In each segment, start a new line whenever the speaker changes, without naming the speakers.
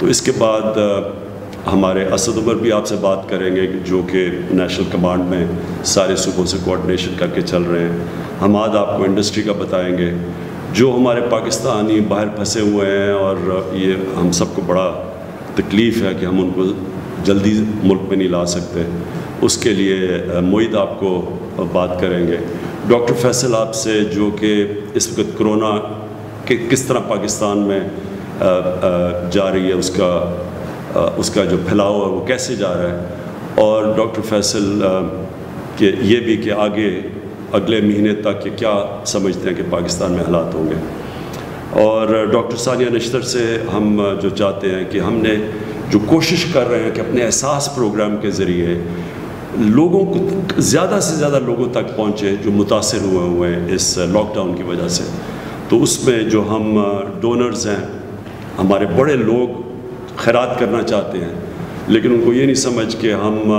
تو اس کے بعد ہمارے اسد عمر بھی آپ سے بات کریں گے جو کہ نیشنل کمانڈ میں سارے صوبوں سے کوآرڈینیشن کر کے چل رہے ہیں. حماد آپ کو انڈسٹری کا بتائیں گے. جو ہمارے پاکستانی باہر پھنسے ہوئے ہیں اور یہ ہم سب کو بڑا تکلیف ہے کہ ہم ان کو جلدی ملک میں نہیں لا سکتے, اس کے لیے معید آپ کو بات کریں گے. ڈاکٹر فیصل آپ سے جو کہ اس وقت کرونا کہ کس طرح پاکستان میں جا رہی ہے, اس کا جو پھیلاؤ ہے وہ کیسے جا رہا ہے, اور ڈاکٹر فیصل کہ یہ بھی کہ آگے اگلے مہینے تک یہ کیا سمجھتے ہیں کہ پاکستان میں حالات ہوں گے. اور ڈاکٹر ثانیہ نشتر سے ہم جو چاہتے ہیں کہ ہم نے جو کوشش کر رہے ہیں کہ اپنے احساس پروگرام کے ذریعے لوگوں کو زیادہ سے زیادہ لوگوں تک پہنچے جو متاثر ہوئے ہیں اس لاک ڈاؤن کی وجہ سے. تو اس میں جو ہم ڈونرز ہیں, ہمارے بڑے لوگ خیرات کرنا چاہتے ہیں لیکن ان کو یہ نہیں سمجھ کہ ہم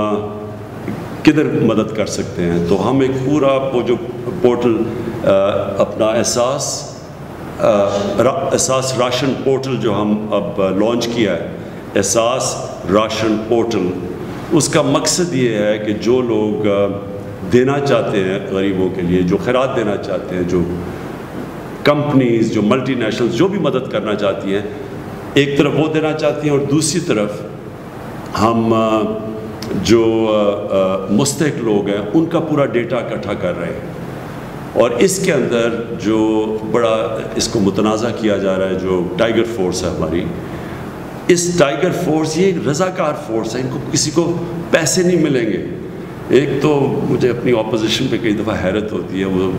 کدھر مدد کر سکتے ہیں. تو ہم ایک پورا وہ جو پورٹل اپنا احساس راشن پورٹل جو ہم اب لانچ کیا ہے, احساس راشن پورٹل, اس کا مقصد یہ ہے کہ جو لوگ دینا چاہتے ہیں غریبوں کے لیے, جو خیرات دینا چاہتے ہیں, جو کمپنیز, جو ملٹی نیشنلز جو بھی مدد کرنا چاہتی ہیں, ایک طرف وہ دینا چاہتی ہیں اور دوسری طرف ہم جو مستحق لوگ ہیں ان کا پورا ڈیٹا اکٹھا کر رہے ہیں. اور اس کے اندر جو بڑا اس کو متنازع کیا جا رہا ہے جو ٹائیگر فورس ہے ہماری, اس ٹائیگر فورس یہ ایک رضاکار فورس ہے, ان کو کسی کو پیسے نہیں ملیں گے. ایک تو مجھے اپنی اپوزیشن پہ کئی دفعہ حیرت ہوتی ہے, وہ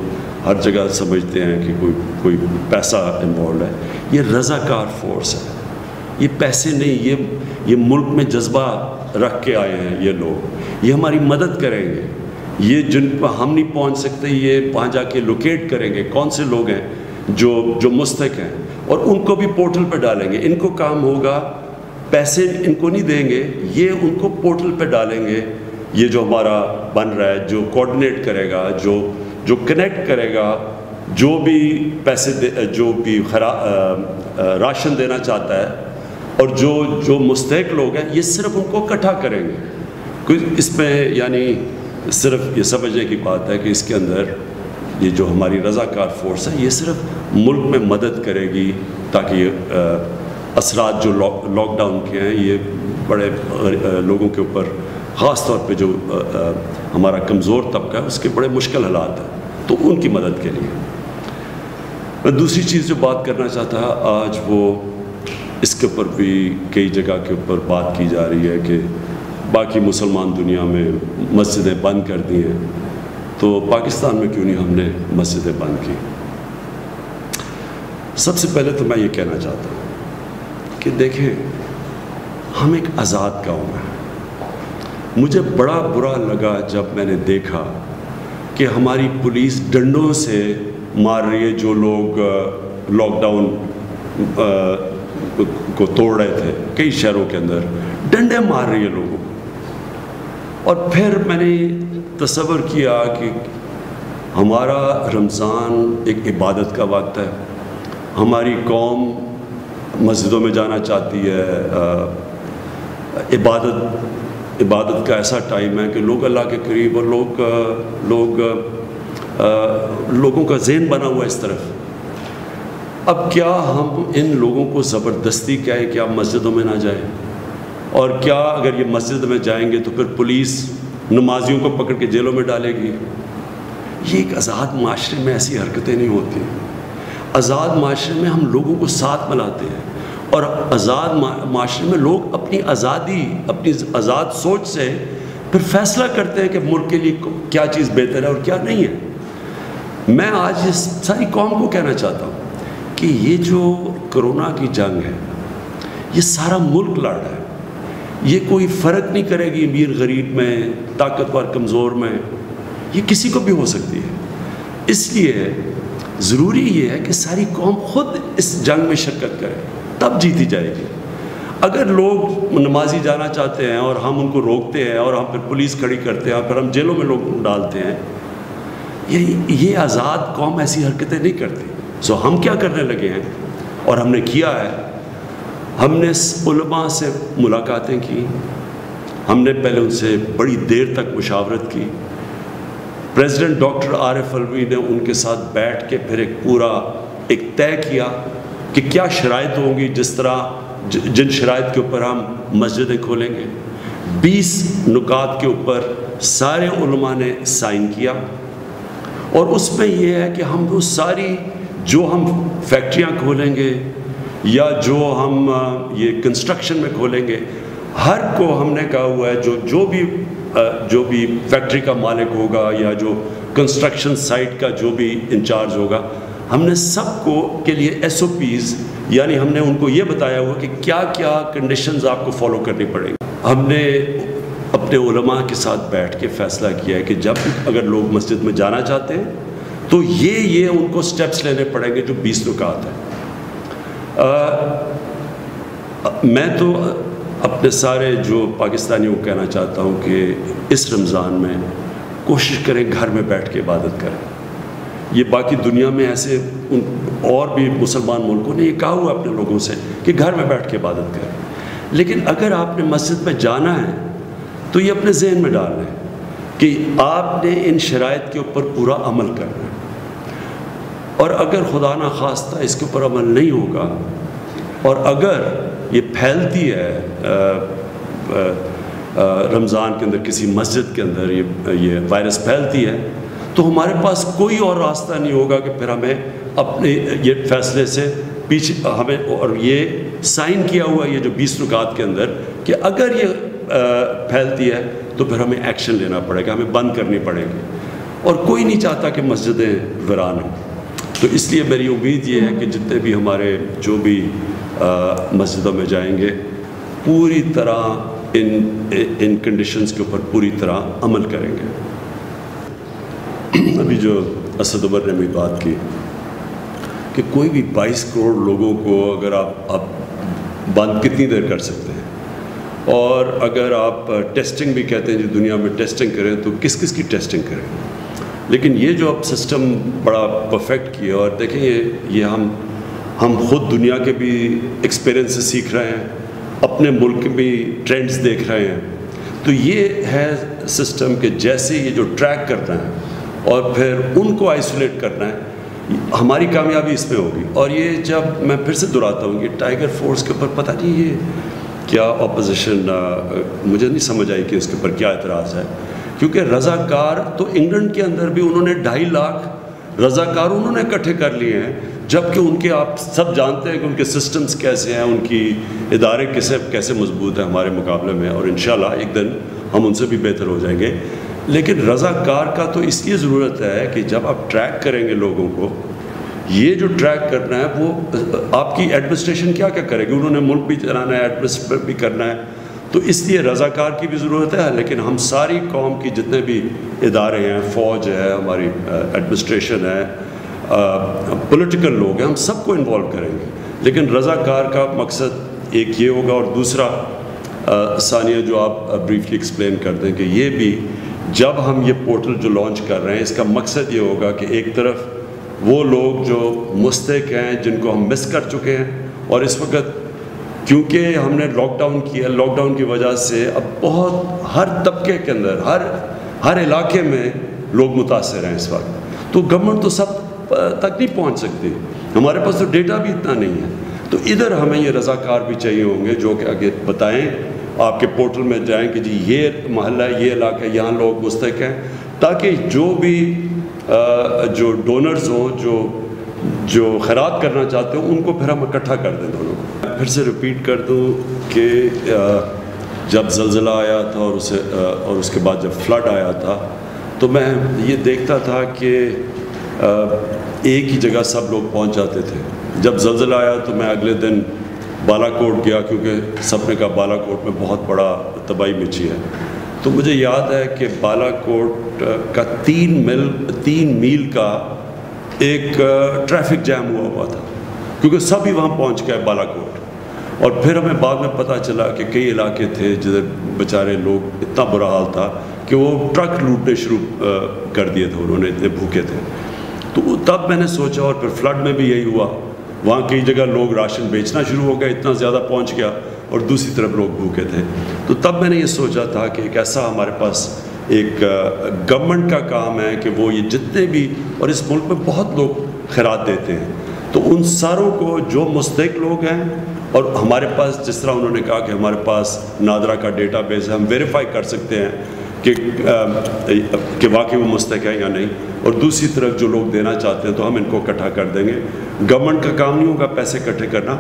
ہر جگہ سمجھتے ہیں کہ کوئی پیسہ انوالوڈ ہے. یہ رضاکار فورس ہے, یہ پیسے نہیں, یہ ملک میں جذبہ رکھ کے آئے ہیں یہ لوگ, یہ ہماری مدد کریں گے. یہ جن پہ ہم نہیں پہنچ سکتے یہ وہاں جا کے لوکیٹ کریں گے کون سے لوگ ہیں جو مستحق ہیں, اور ان کو بھی پورٹل پہ ڈالیں گے. ان کو کام ہوگا, پیسے ان کو نہیں دیں گے, یہ ان کو پورٹل پہ ڈالیں گے. یہ جو ہمارا بن رہا ہے, جو کوآرڈینیٹ کرے گا, جو کنیکٹ کرے گا, جو بھی پیسے جو بھی راشن دینا چاہتا ہے, اور جو مستحق لوگ ہیں یہ صرف ان کو اکٹھا کریں گے. کوئی اس میں یعنی صرف یہ سمجھنے کی بات ہے کہ اس کے اندر یہ جو ہماری رضاکار فورس ہے یہ صرف ملک میں مدد کرے گی تاکہ یہ اثرات جو لاک ڈاؤن کے ہیں یہ بڑے لوگوں کے اوپر, خاص طور پہ جو ہمارا کمزور طبقہ ہے اس کے بڑے مشکل حالات ہیں, تو ان کی مدد کے لیے. میں دوسری چیز جو بات کرنا چاہتا ہے آج, وہ اس کے اوپر بھی کئی جگہ کے اوپر بات کی جا رہی ہے کہ باقی مسلمان دنیا میں مسجدیں بند کر دی ہیں, تو پاکستان میں کیوں نہیں ہم نے مسجدیں بند کی. سب سے پہلے تو میں یہ کہنا چاہتا ہوں کہ دیکھیں ہم ایک آزاد قوم ہیں. مجھے بڑا برا لگا جب میں نے دیکھا کہ ہماری پولیس ڈنڈوں سے مار رہی ہے جو لوگ لاک ڈاؤن کو توڑ رہے تھے. کئی شہروں کے اندر ڈنڈے مار رہی ہے لوگوں کو. اور پھر میں نے تصور کیا کہ ہمارا رمضان ایک عبادت کا وقت ہے, ہماری قوم مسجدوں میں جانا چاہتی ہے, عبادت کا ایسا ٹائم ہے کہ لوگ اللہ کے قریب, اور لوگوں کا ذہن بنا ہوا اس طرف. اب کیا ہم ان لوگوں کو زبردستی کہیں کہ آپ مسجدوں میں نہ جائیں, اور کیا اگر یہ مسجد میں جائیں گے تو پھر پولیس نمازیوں کو پکڑ کے جیلوں میں ڈالے گی؟ یہ ایک آزاد معاشرے میں ایسی حرکتیں نہیں ہوتی. آزاد معاشرے میں ہم لوگوں کو ساتھ ملاتے ہیں, اور آزاد معاشرے میں لوگ اپنی آزاد سوچ سے پھر فیصلہ کرتے ہیں کہ ملک کے لیے کیا چیز بہتر ہے اور کیا نہیں ہے. میں آج اس ساری قوم کو کہنا چاہتا ہوں کہ یہ جو کرونا کی جنگ ہے یہ سارا ملک لڑ رہا ہے. یہ کوئی فرق نہیں کرے گی امیر غریب میں, طاقتور کمزور میں, یہ کسی کو بھی ہو سکتی ہے. اس لیے ضروری یہ ہے کہ ساری قوم خود اس جنگ میں شرکت کرے, تب جیتی جائے گی. اگر لوگ نمازی جانا چاہتے ہیں اور ہم ان کو روکتے ہیں اور ہم پھر پولیس کھڑی کرتے ہیں اور پھر ہم جیلوں میں لوگ ڈالتے ہیں, یہ آزاد قوم ایسی حرکتیں نہیں کرتی. سو ہم کیا کرنے لگے ہیں اور ہم نے کیا ہے, ہم نے علماء سے ملاقاتیں کی، ہم نے پہلے ان سے بڑی دیر تک مشاورت کی. پریزیڈنٹ ڈاکٹر عارف علوی نے ان کے ساتھ بیٹھ کے پھر ایک طے کیا کہ کیا شرائط ہوں گی جن شرائط کے اوپر ہم مسجدیں کھولیں گے. 20 نکات کے اوپر سارے علماء نے سائن کیا، اور اس میں یہ ہے کہ ہم وہ ساری جو ہم فیکٹریاں کھولیں گے یا جو ہم یہ کنسٹرکشن میں کھولیں گے، ہر کو ہم نے کہا ہوا ہے جو بھی فیکٹری کا مالک ہوگا یا جو کنسٹرکشن سائٹ کا جو بھی انچارج ہوگا، ہم نے سب کے لیے SOPs، یعنی ہم نے ان کو یہ بتایا ہوا کہ کیا کیا کنڈیشنز آپ کو فالو کرنی پڑیں گی. ہم نے اپنے علماء کے ساتھ بیٹھ کے فیصلہ کیا ہے کہ جب اگر لوگ مسجد میں جانا چاہتے ہیں تو یہ ان کو سٹیپس لینے پڑیں گے جو 20 نکات ہیں. میں تو اپنے سارے جو پاکستانیوں کو کہنا چاہتا ہوں کہ اس رمضان میں کوشش کریں گھر میں بیٹھ کے عبادت کریں. یہ باقی دنیا میں ایسے اور بھی مسلمان ملکوں نے یہ کہا ہوا اپنے لوگوں سے کہ گھر میں بیٹھ کے عبادت کریں، لیکن اگر آپ نے مسجد میں جانا ہے تو یہ اپنے ذہن میں ڈال لیں کہ آپ نے ان شرائط کے اوپر پورا عمل کرنا ہے. اور اگر خدا نہ خواستہ اس کے اوپر عمل نہیں ہوگا اور اگر یہ پھیلتی ہے رمضان کے اندر کسی مسجد کے اندر یہ وائرس پھیلتی ہے، تو ہمارے پاس کوئی اور راستہ نہیں ہوگا کہ پھر ہمیں اپنے یہ فیصلے سے پیچھے ہمیں، اور یہ سائن کیا ہوا یہ جو 20 نکات کے اندر کہ اگر یہ پھیلتی ہے تو پھر ہمیں ایکشن لینا پڑے گا، ہمیں بند کرنی پڑے گی. اور کوئی نہیں چاہتا کہ مسجدیں ویران ہوں. تو اس لیے میری امید یہ ہے کہ جتنے بھی ہمارے جو بھی مسجدوں میں جائیں گے پوری طرح ان کنڈیشنز کے اوپر پوری طرح عمل کریں گے. ابھی جو اسد عمر نے بھی بات کی کہ کوئی بھی 22 کروڑ لوگوں کو اگر آپ بند کتنی دیر کر سکتے ہیں، اور اگر آپ ٹیسٹنگ بھی کہتے ہیں جو دنیا میں ٹیسٹنگ کریں تو کس کی ٹیسٹنگ کریں. لیکن یہ جو اب سسٹم بڑا پرفیکٹ کیا، اور دیکھیں یہ ہم خود دنیا کے بھی ایکسپیرئنس سے سیکھ رہے ہیں، اپنے ملک بھی ٹرینڈز دیکھ رہے ہیں. تو یہ ہے سسٹم کہ جیسے یہ جو ٹریک کرنا ہے اور پھر ان کو آئسولیٹ کرنا ہے، ہماری کامیابی اس میں ہوگی. اور یہ جب میں پھر سے دہراتا ہوں کہ ٹائیگر فورس کے اوپر پتہ نہیں یہ کیا اپوزیشن، مجھے نہیں سمجھ آئی کہ اس کے اوپر کیا اعتراض ہے، کیونکہ رضاکار تو انگلینڈ کے اندر بھی انہوں نے 2.5 لاکھ رضاکار انہوں نے اکٹھے کر لیے ہیں، جبکہ ان کے آپ سب جانتے ہیں کہ ان کے سسٹمز کیسے ہیں، ان کی ادارے کیسے مضبوط ہیں ہمارے مقابلے میں، اور انشاءاللہ ایک دن ہم ان سے بھی بہتر ہو جائیں گے. لیکن رضاکار کا تو اس لیے ضرورت ہے کہ جب آپ ٹریک کریں گے لوگوں کو، یہ جو ٹریک کرنا ہے وہ آپ کی ایڈمنسٹریشن کیا کرے گی، انہوں نے ملک بھی چلانا ہے، ایڈمنسٹریٹ بھی کرنا ہے. تو اس لیے رضاکار کی بھی ضرورت ہے، لیکن ہم ساری قوم کی جتنے بھی ادارے ہیں، فوج ہے، ہماری ایڈمنسٹریشن ہے، پولیٹیکل لوگ ہیں، ہم سب کو انوالو کریں گے. لیکن رضاکار کا مقصد ایک یہ ہوگا، اور دوسرا ثانیہ جو آپ بریفلی ایکسپلین کر دیں کہ یہ بھی جب ہم یہ پورٹل جو لانچ کر رہے ہیں اس کا مقصد یہ ہوگا کہ ایک طرف وہ لوگ جو مستحق ہیں جن کو ہم مس کر چکے ہیں، اور اس وقت کیونکہ ہم نے لاک ڈاؤن کیا، لاک ڈاؤن کی وجہ سے اب بہت ہر طبقے کے اندر ہر علاقے میں لوگ متاثر ہیں اس وقت. تو گورنمنٹ تو سب تک نہیں پہنچ سکتی، ہمارے پاس تو ڈیٹا بھی اتنا نہیں ہے. تو ادھر ہمیں یہ رضاکار بھی چاہیے ہوں گے جو کہ آگے بتائیں، آپ کے پورٹل میں جائیں کہ جی یہ محلہ ہے، یہ علاقہ ہے، یہاں لوگ مستحق ہیں، تاکہ جو بھی جو ڈونرز ہوں جو خیرات کرنا چاہتے ہوں ان کو پھر ہم اکٹھا کر دیں دونوں کو. پھر سے ریپیٹ کر دوں کہ جب زلزلہ آیا تھا اور اس کے بعد جب فلڈ آیا تھا تو میں یہ دیکھتا تھا کہ ایک ہی جگہ سب لوگ پہنچ جاتے تھے. جب زلزلہ آیا تو میں اگلے دن بالا کوٹ گیا، کیونکہ سب نے کہا بالا کوٹ میں بہت بڑا تباہی مچی ہے. تو مجھے یاد ہے کہ بالا کوٹ کا 3 میل کا ایک ٹریفک جیم ہوا تھا، کیونکہ سب ہی وہاں پہنچ گئے بالا کوٹ. اور پھر ہمیں بعد میں پتہ چلا کہ کئی علاقے تھے جدھر بیچارے لوگ اتنا برا حال تھا کہ وہ ٹرک لوٹنے شروع کر دیے تھے، انہوں نے اتنے بھوکے تھے. تو تب میں نے سوچا، اور پھر فلڈ میں بھی یہی ہوا وہاں کئی جگہ لوگ راشن بیچنا شروع ہو گئے، اتنا زیادہ پہنچ گیا، اور دوسری طرف لوگ بھوکے تھے۔ تو تب میں نے یہ سوچا تھا کہ ایک ایسا ہمارے پاس ایک گورنمنٹ کا کام ہے کہ وہ یہ جتنے بھی، اور اس ملک میں بہت لوگ خیرات دیتے ہیں، تو ان ساروں کو جو مستحق لوگ ہیں، اور ہمارے پاس جس طرح انہوں نے کہا کہ ہمارے پاس نادرا کا ڈیٹا بیس ہے، ہم ویریفائی کر سکتے ہیں کہ واقعی وہ مستحق ہے یا نہیں، اور دوسری طرف جو لوگ دینا چاہتے ہیں تو ہم ان کو اکٹھا کر دیں گے۔ گورنمنٹ کا کام نہیں ہوگا پیسے اکٹھے کرنا،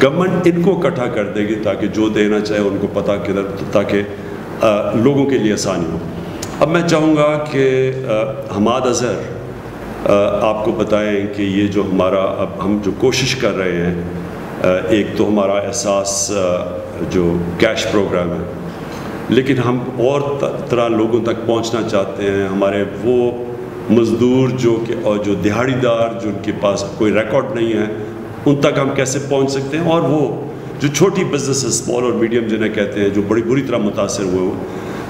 گورنمنٹ ان کو اکٹھا کر دے گی تاکہ جو دینا چاہے ان کو پتہ کدھر، تاکہ لوگوں کے لیے آسانی ہو۔ اب میں چاہوں گا کہ حماد اظہر آپ کو بتائیں کہ یہ جو ہمارا اب ہم جو کوشش کر رہے ہیں، ایک تو ہمارا احساس جو کیش پروگرام ہے، لیکن ہم اور طرح لوگوں تک پہنچنا چاہتے ہیں۔ ہمارے وہ مزدور جو کہ اور جو دہاڑی دار جو ان کے پاس کوئی ریکارڈ نہیں ہے، ان تک ہم کیسے پہنچ سکتے ہیں، اور وہ جو چھوٹی بزنس اسمال اور میڈیم جنہیں کہتے ہیں، جو بڑی بری طرح متاثر ہوئے ہو،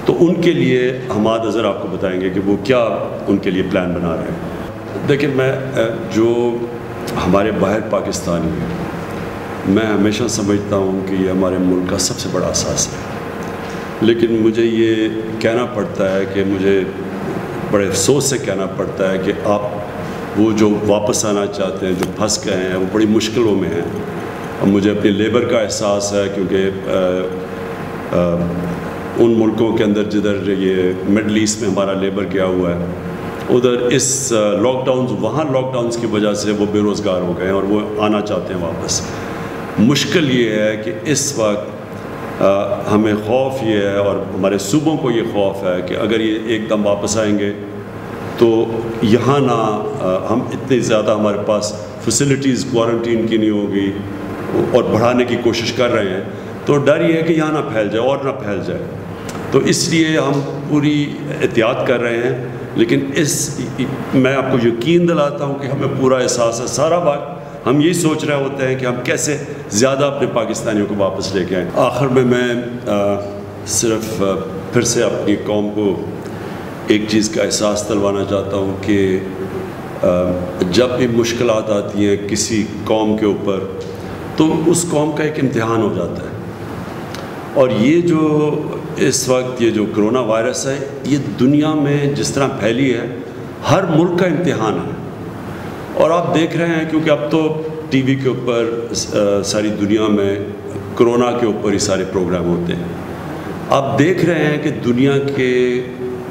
تو ان کے لیے حماد اظہر آپ کو بتائیں گے کہ وہ کیا ان کے لیے پلان بنا رہے ہیں۔ دیکھیں، میں جو ہمارے باہر پاکستانی ہیں، میں ہمیشہ سمجھتا ہوں کہ یہ ہمارے ملک کا سب سے بڑا اثاثہ ہے، لیکن مجھے یہ کہنا پڑتا ہے کہ مجھے بڑے افسوس سے کہنا پڑتا ہے کہ آپ وہ جو واپس آنا چاہتے ہیں، جو پھنس گئے ہیں، وہ بڑی مشکلوں میں ہیں۔ اب مجھے اپنی لیبر کا احساس ہے، کیونکہ ان ملکوں کے اندر جدھر یہ مڈل ایسٹ میں ہمارا لیبر گیا ہوا ہے، ادھر اس لاک ڈاؤنز، وہاں لاک ڈاؤنز کی وجہ سے وہ بے روزگار ہو گئے ہیں، اور وہ آنا چاہتے ہیں واپس۔ مشکل یہ ہے کہ اس وقت ہمیں خوف یہ ہے، اور ہمارے صوبوں کو یہ خوف ہے کہ اگر یہ ایک دم واپس آئیں گے تو یہاں نہ ہم اتنے زیادہ ہمارے پاس فیسلٹیز کوارنٹین کی نہیں ہوگی، اور بڑھانے کی کوشش کر رہے ہیں، تو ڈر یہ ہے کہ یہاں نہ پھیل جائے اور نہ پھیل جائے۔ تو اس لیے ہم پوری احتیاط کر رہے ہیں، لیکن میں آپ کو یقین دلاتا ہوں کہ ہمیں پورا احساس ہے۔ سارا وقت ہم یہی سوچ رہے ہوتے ہیں کہ ہم کیسے زیادہ اپنے پاکستانیوں کو واپس لے کے آئیں۔ آخر میں صرف پھر سے اپنی قوم کو ایک چیز کا احساس دلوانا چاہتا ہوں کہ جب بھی مشکلات آتی ہیں کسی قوم کے اوپر، تو اس قوم کا ایک امتحان ہو جاتا ہے، اور یہ جو اس وقت یہ جو کرونا وائرس ہے، یہ دنیا میں جس طرح پھیلی ہے، ہر ملک کا امتحان ہے۔ اور آپ دیکھ رہے ہیں، کیونکہ اب تو ٹی وی کے اوپر ساری دنیا میں کرونا کے اوپر ہی سارے پروگرام ہوتے ہیں، آپ دیکھ رہے ہیں کہ دنیا کے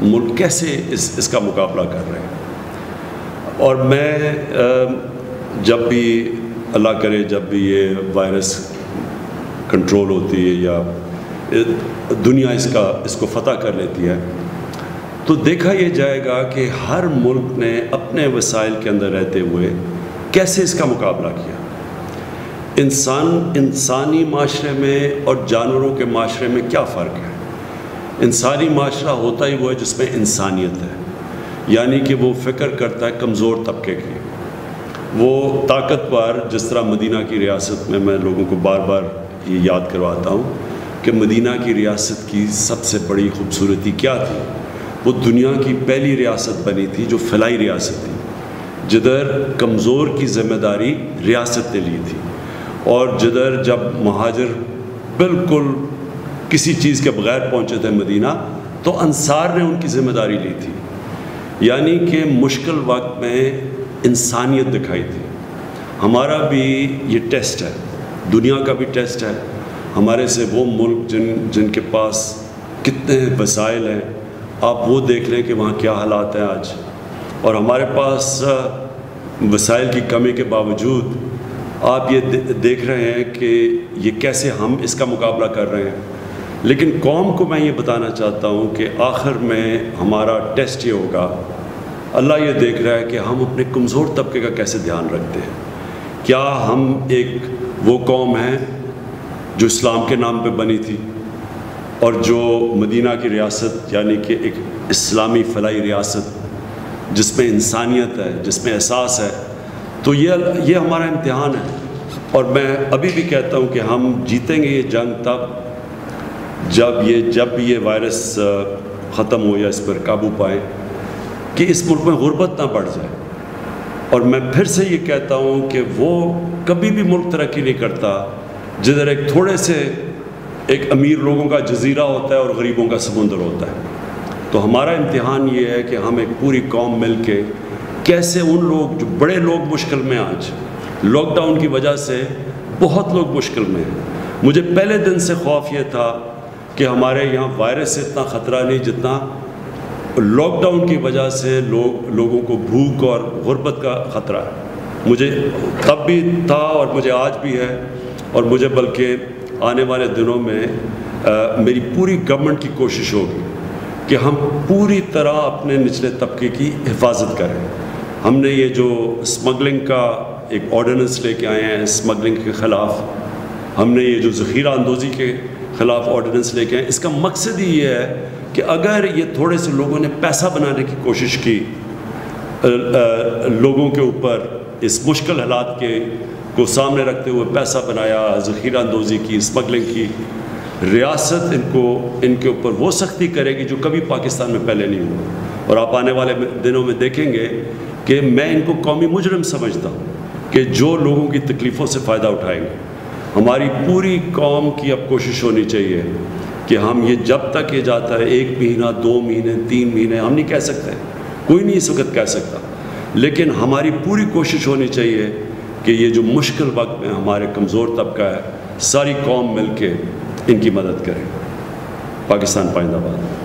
ملک کیسے اس کا مقابلہ کر رہے ہیں۔ اور میں جب بھی اللہ کرے جب بھی یہ وائرس کنٹرول ہوتی ہے یا دنیا اس کو فتح کر لیتی ہے، تو دیکھا یہ جائے گا کہ ہر ملک نے اپنے وسائل کے اندر رہتے ہوئے کیسے اس کا مقابلہ کیا۔ انسانی معاشرے میں اور جانوروں کے معاشرے میں کیا فرق ہے؟ انسانی معاشرہ ہوتا ہی وہ ہے جس میں انسانیت ہے، یعنی کہ وہ فکر کرتا ہے کمزور طبقے کی، وہ طاقتور، جس طرح مدینہ کی ریاست میں لوگوں کو بار بار یہ یاد کرواتا ہوں کہ مدینہ کی ریاست کی سب سے بڑی خوبصورتی کیا تھی؟ وہ دنیا کی پہلی ریاست بنی تھی جو فلاحی ریاست تھی، جدھر کمزور کی ذمہ داری ریاست نے لی تھی، اور جدھر جب مہاجر بالکل کسی چیز کے بغیر پہنچے تھے مدینہ، تو انصار نے ان کی ذمہ داری لی تھی، یعنی کہ مشکل وقت میں انسانیت دکھائی تھی۔ ہمارا بھی یہ ٹیسٹ ہے، دنیا کا بھی ٹیسٹ ہے۔ ہمارے سے وہ ملک جن کے پاس کتنے وسائل ہیں، آپ وہ دیکھ لیں کہ وہاں کیا حالات ہیں آج، اور ہمارے پاس وسائل کی کمی کے باوجود آپ یہ دیکھ رہے ہیں کہ یہ کیسے ہم اس کا مقابلہ کر رہے ہیں۔ لیکن قوم کو میں یہ بتانا چاہتا ہوں کہ آخر میں ہمارا ٹیسٹ یہ ہوگا، اللہ یہ دیکھ رہا ہے کہ ہم اپنے کمزور طبقے کا کیسے دھیان رکھتے ہیں۔ کیا ہم ایک وہ قوم ہیں جو اسلام کے نام پہ بنی تھی، اور جو مدینہ کی ریاست یعنی کہ ایک اسلامی فلاحی ریاست جس میں انسانیت ہے، جس میں احساس ہے، تو یہ ہمارا امتحان ہے۔ اور میں ابھی بھی کہتا ہوں کہ ہم جیتیں گے یہ جنگ تب جب بھی یہ وائرس ختم ہو یا اس پر قابو پائیں، کہ اس ملک میں غربت نہ بڑھ جائے، اور میں پھر سے یہ کہتا ہوں کہ وہ کبھی بھی ملک ترقی نہیں کرتا جدھر ایک تھوڑے سے ایک امیر لوگوں کا جزیرہ ہوتا ہے اور غریبوں کا سمندر ہوتا ہے. تو ہمارا امتحان یہ ہے کہ ہم ایک پوری قوم مل کے کیسے ان لوگ جو بڑے لوگ مشکل میں، آج لاک ڈاؤن کی وجہ سے بہت لوگ مشکل میں ہیں. مجھے پہلے دن سے خوف یہ تھا کہ ہمارے یہاں وائرس سے اتنا خطرہ نہیں جتنا لاک ڈاؤن کی وجہ سے لوگوں کو بھوک اور غربت کا خطرہ ہے. مجھے تب بھی تھا اور مجھے آج بھی ہے، اور مجھے بلکہ آنے والے دنوں میں میری پوری گورنمنٹ کی کوشش ہوگی کہ ہم پوری طرح اپنے نچلے طبقے کی حفاظت کریں. ہم نے یہ جو اسمگلنگ کا ایک آرڈیننس لے کے آئے ہیں، اسمگلنگ کے خلاف، ہم نے یہ جو ذخیرہ اندوزی کے خلاف آرڈیننس لے کے آئے، اس کا مقصد ہی یہ ہے کہ اگر یہ تھوڑے سے لوگوں نے پیسہ بنانے کی کوشش کی لوگوں کے اوپر، اس مشکل حالات کو سامنے رکھتے ہوئے پیسہ بنایا، ذخیرہ اندوزی کی، اسمگلنگ کی، ریاست ان کے اوپر وہ سختی کرے گی جو کبھی پاکستان میں پہلے نہیں ہوا. اور آپ آنے والے دنوں میں دیکھیں گے کہ میں ان کو قومی مجرم سمجھتا ہوں کہ جو لوگوں کی تکلیفوں سے فائدہ اٹھائیں گے. ہماری پوری قوم کی اب کوشش ہونی چاہیے کہ ہم یہ جب تک یہ جاتا ہے 1 مہینہ 2 مہینے 3 مہینے، ہم نہیں کہہ سکتے، کوئی نہیں اس وقت کہہ سکتا، لیکن ہماری پوری کوشش ہونی چاہیے کہ یہ جو مشکل وقت میں ہمارے کمزور طبقہ ہے، ساری قوم مل کے ان کی مدد کرے. پاکستان پائندہ باد.